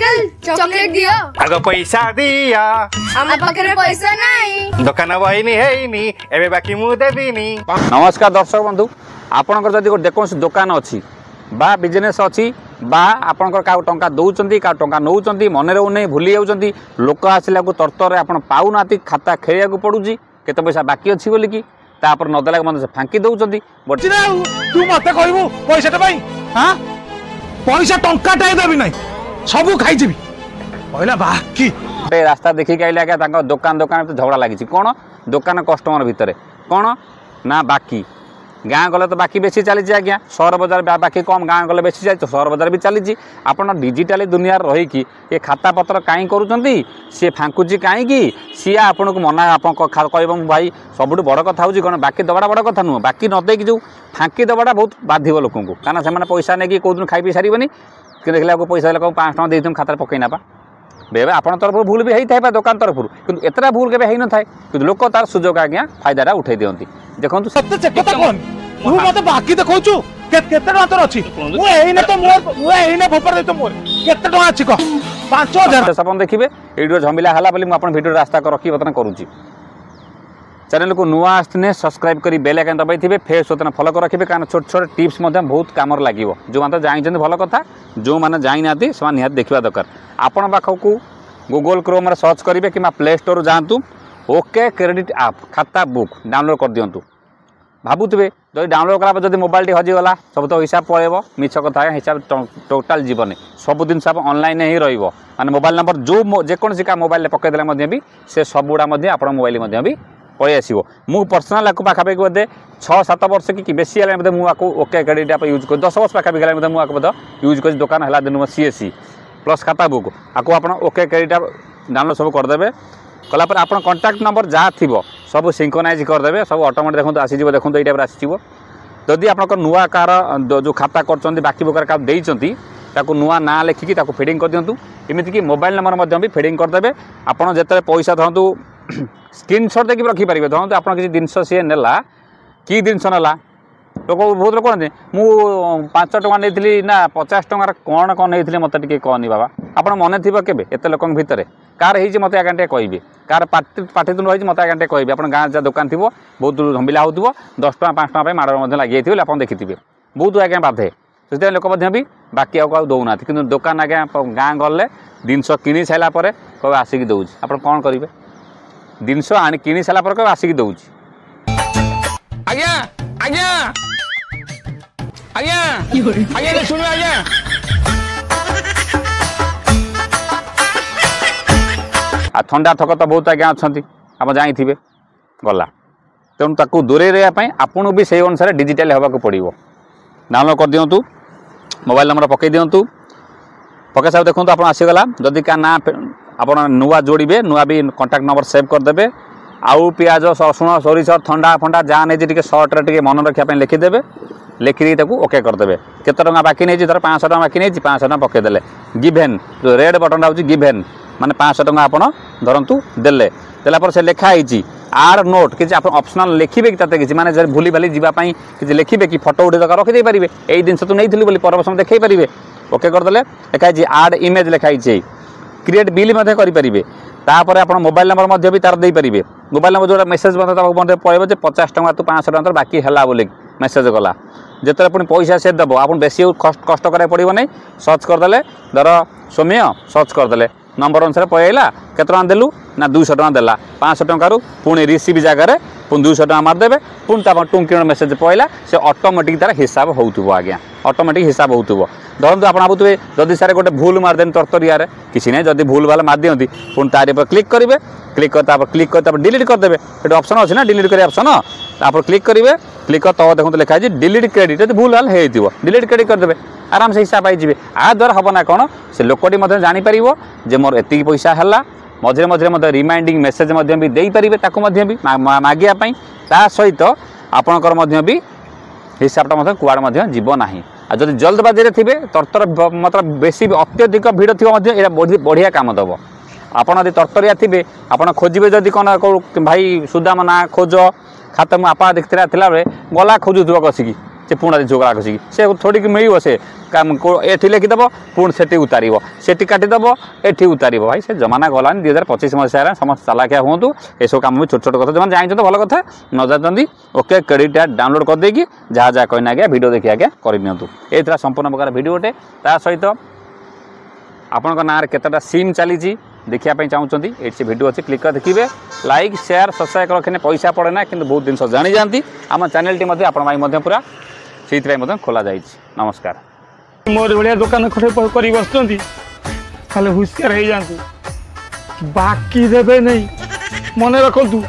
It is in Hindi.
अंकल चॉकलेट दियो आगो पैसा दिया हम पाखरे पैसा नहीं दुकान बहिनी हेनी एबे बाकी मु देबिनी। नमस्कार दर्शक बंधु आपनकर जदि जेकोसी दुकान अच्छी बा बिजनेस अच्छी बा आपनकर का टंका दौरान का टंका नौकरी मन नहीं भूली जाऊँच लोक आसला तरतर आप पाऊना खाता खेलिया पड़ूँ केते पैसा बाकी अच्छी बोलिकी तापर नदेला मतलब फांकी दौरान तू मत कहबू पैसा हाँ पैसा टंकाटाए देवी ना सबू खाई पहला बाकी रास्ता देखिक आइले आज्ञा दुकान दुकान झगड़ा लगी कौन दुकान कस्टमर भितर कौन ना बाकी गाँ गले तो बाकी बेसी चली आज्ञा सहर बजार बाकी कम गाँ गले बेसी चली सहर बजार भी चली आप डिजिटाली दुनिया रहीकि ये खाता पत्र कहीं करूँ सी फांकुची कहीं सी आपन को मना आप कह भाई सब बड़ कथा हूँ कौन बाकी दबाटा बड़ कथा नुह बाकी नदेक जो फांकी दबाटा बहुत बाधिब लोक कहीं से पैसा नहीं कौ दिन खाई पी सारे कि देखला पैसा लोक 5 टଙ୍କା देते खाता पकई ना बेबे आप तरफ भूल भी होता है दुकान तरफ कि एतटा भूल के होई न थाए कि लोक तार सुजोग आज्ञा फायदा उठाई दियंती देखंतु सत्य चेकता कोन तू मते बाकी देखौछु केते टका तोर अछि मु एइने तो मोर मु एइने भोपर दे तो मोर केते टका अछि को 5000 सपन देखिबे एडियो झमिला हला बोली मु अपन वीडियो रास्ता कर रखी बतन करूची चैनल को नुआ आस्ते सब्सक्राइब करी बेल आइकन दबाइथिबे फेस होतन फॉलो कर रखिबे कारण छोट छोट टिप्स मध्य बहुत काम लागिवो जो माने जानिछन भल कथा जो माने जानि नाती समान निहात देखिबा दरकार आपण पाखकू गूगल क्रोम रे सर्च करिवे कि प्ले स्टोर जातु ओके क्रेडिट ऐप खाता बुक डाउनलोड कर दियंतु भाबुतबे जदि डाउनलोड कला जदि मोबाइल टी हजी गला सब तो हिसाब पळेबो मिछ कथा हिसाब टोटल जीवन सब दिन सब ऑनलाइन ही रहिबो माने मोबाइल नंबर जो जेकोन सी का मोबाइल पकई देला मध्य भी से सबुडा मध्य आपण मोबाइल मध्य भी पळै आसीबो मु पर्सनल आकु पाखापाखि बोधे 6-7 वर्ष कि बेसी है बोधे मुझे ओके क्रेडिट ऐप यूज कर 10 वर्ष पाखापाखि गला मुझे यूज कर दुकान है दिन सीएससी प्लस खाता बुक आपको आप ओके क्रेडिट ऐप डाउनलोड सब करदे कलापर आप कॉन्टैक्ट नंबर जहाँ थी सब सिंक्रोनाइज करदे सब ऑटोमेटिक देखो आसीज देखो ये टाइप आसीज जदि आप नुआ कार जो खाता कर बाकी बुकार का देती नुआ ना लिखिकी फिडिंग कर दिंतु एमतीक मोबाइल नंबर भी फिडिंग करदे आपड़ जिते पैसा धरतु स्क्रीनशॉट देखिए रखिपारे धरतु आप किसी जिनस सी नेला कि जिनस नाला लोक बहुत लोग कहते मुझे 5 टଙ୍କା नहीं ना 50 टଙ୍କାର कौन कौन नहीं मत टे कहनी बाबा आप मन थी के एत लोक भितर कार हो मत आज्ञा टे कहे कार पाटितुंड रही मत आज्ञा टे कहे आप गाँव जहाँ दुकान थी बहुत झमिला हो 10 टଙ୍କା 5 टଙ୍କା माड़ लगी जाइए आप देखिथे बहुत आज्ञा बाधे से लोक भी बाकी आउ दौना कि दुकान आज्ञा गाँ गले जिनस कि सारापर कह आसिक दौर आप कौन करेंगे जिनस आनी कि सारापर कह आसिक दौर आज्ञा आज्ञा आज्ञा आज्ञा सुनो आज्ञा आ ठंडा थक तो बहुत आज्ञा अच्छा आप जाइए गला तेणु ताकू दूरे रही आपन भी से अनुसार डिजिटल होगा पड़ो डाउनलोड कर दिंतु मोबाइल नंबर पकई दिंतु पकई सब देखो आप आसीगला जदि का ना आप नुआ जोड़े नुआ भी कॉन्टैक्ट नंबर सेव करदे आउ पियाज रसुण सोरिष ठंडा फंडा जहाँ नहीं सर्ट्रे मन रखापी लिखिदेवे लिखिदी ओके करदे केते टଙ୍କା बाकी नहीं धर 500 टଙ୍କା बाकी नहीं 500 टଙ୍କା पकईदे गिभेन जो रेड बटन हूँ गिभेन माने 500 टଙ୍କା आप धरतु देले देलापर से लिखाई आर नोट कि आप ऑप्शनल लिखिबे कि किसी माने भूली भाली जावाई कि लिखिबे कि फोटो उठे दरकार रखिदे पारे यही जिन तू नहीं बोली पर समय देखई पारे ओके करदे लिखाई आड इमेज लिखाई क्रिएट बिल करेंगे तापर आप मोबाइल नंबर भी तार दे पारे मोबाइल नंबर जो मेसेज पड़े 50 टଙ୍କା तू 500 टଙ୍କା बाकी है बोले मेसेज गला जिते पुणी पैसा से देव आप बेसी कष्ट करा पड़ो नहीं सर्च करदे धर सौम्य सर्च करदे नंबर अनुसार पड़ेगा केत टଙ୍କା देलु ना 200 टଙ୍କା देला 500 टଙ୍କାରୁ पुणी रिसीव जगार पुणी 200 टଙ୍କା मारदेवे पुणी टुंकी मेसेज पड़ेगा से ऑटोमेटिक तार हिसाब हो आज्ञा ऑटोमेटिक हिसाब हो धरतु आप भावुए जदि सारे गोटे भूल मारदेन तरतरिया किसी नहीं जदि भूल भाल मार दिखती पुणी तार पर क्लिक करेंगे क्लिक कर डिलीट करदे ये ऑप्शन अच्छे ना डिलीट कर ऑप्शन आप क्लिक करेंगे क्लिक कर तो देखो लिखाई डिलीट क्रेडिट जब भूल भाल हो डिलीट क्रेडिट करदे आराम से हिसाब पाइबे आ द्वारा हम ना कौन से लोकटी जापर जे मोर एति पैसा है मझे मझे रिमाइंडिंग मेसेज भी दे पारे भी मागियापाई ता सहित आपणकर भी हिसाबटा कुआड़े जीव ना आ जब जल्दबाजी थे तरतर मतलब बेसी अत्यधिक भिड़ थी बढ़िया कम दब आपड़ तरतरिया थे आप खोजे जदि कौन भाई सुदाम ना खोज खाता मुझे आपा देखा बेले गला खोजुव कसिकी से पुणी झोगड़ा घसी से थोड़ी मिल से एठी लिखिदेव पुणी से उतार से काटिदेव एठी उतार भाई से जमाना गलानी 2025 मसीह समस्त चालाकिया हूँ ये सब कम भी छोट छोट कथा जो जानते तो भल कथा न जानते ओके क्रेडिट डाउनलोड करदेकि जहाँ जहाँ कहना आज्ञा वीडियो देखिए आज्ञा करनियंतु ये संपूर्ण प्रकार वीडियोटे ता सहित आपण ना केतटा सिम चली देखिए चाहते ये से वीडियो अच्छी क्लिक कर देखिए लाइक शेयर सब्सक्राइब रखे पैसा पड़े ना कि बहुत जिन जानी जाती आम चैनल टी आपण पूरा से खोला जाए। नमस्कार मोर भाया दुकान खड़े कर बस खाली हुशियार हो जातु बाकी देवे नहीं मन रखु।